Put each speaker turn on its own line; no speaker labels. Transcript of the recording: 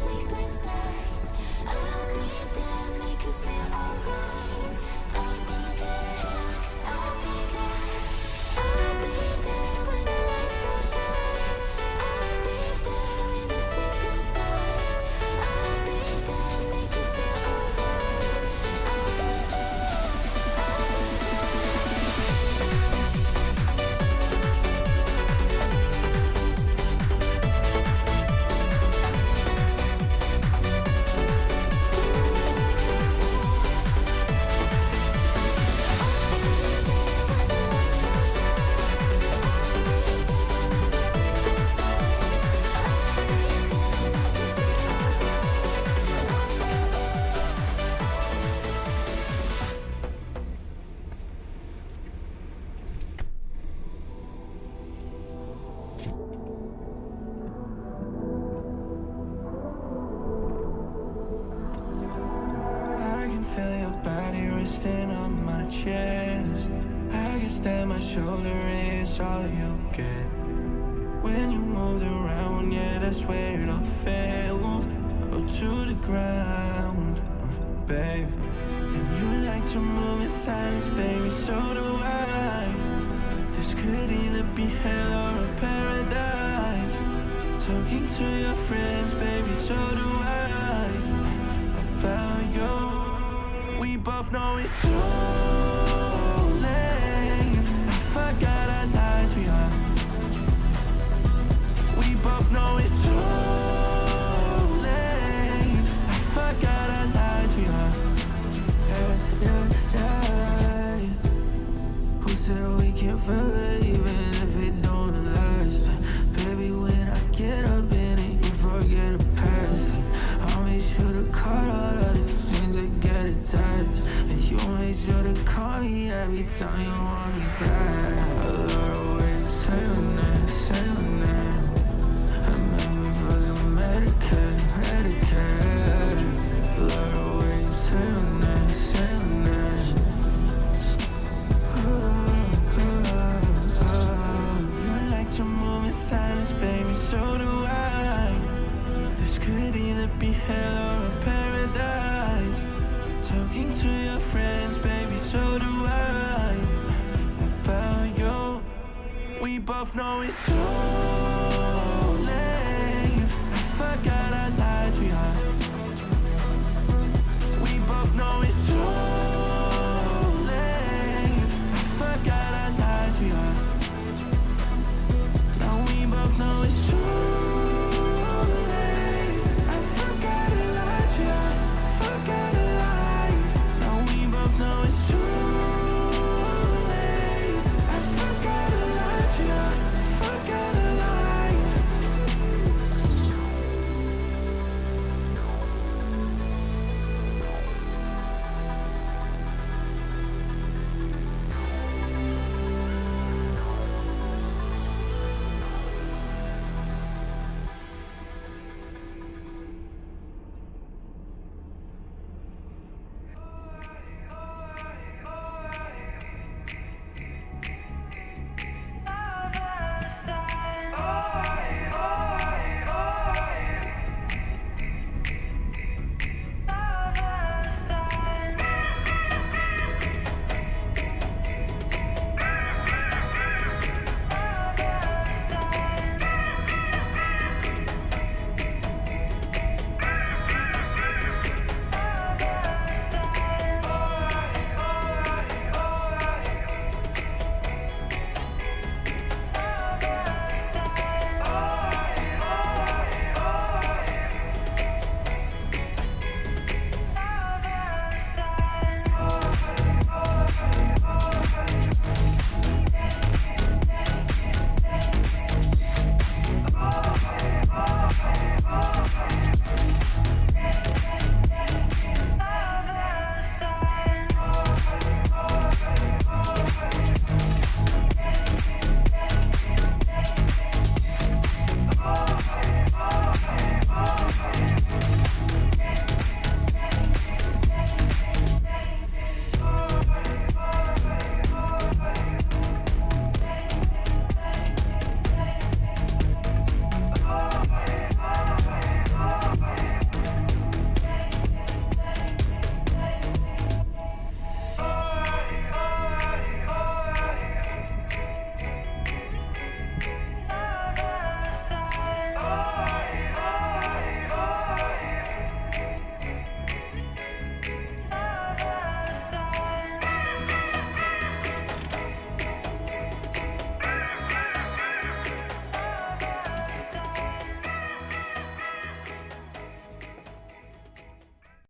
sleepless nights. I'll be there, make you feel alright. I'll be there, I'll be there. I'll be there when the lights don't shine. I'll be there in the sleepless nights. I'll be there, make you feel alright. I'll be there, I'll be
I can feel your body resting on my chest. I guess that my shoulder is all you get. When you moved around, yeah, that's where it all fell. Oh, to the ground, baby. And you like to move in silence, baby, so do I. This could either be hell or a paradise. Talking to your friends, baby, so do I. About you, we both know it's too late. I forgot I lied to you. We both know it's too late. I forgot I lied to you. Yeah, yeah, yeah. Who said we can't forget even if it don't last? Baby, when I get up in it, you forget the past. I'll make sure to cut all of the strings that get attached. And you make sure to call me every time you want me back. I love the way you say my name, say my name. And make me feel so medicated, medicated. Love the way you say my name, say my name. You like to move in silence, baby, so do I. This could either be hell or a paradise. Talking to your friends, baby, so do I. About you, we both know it's true.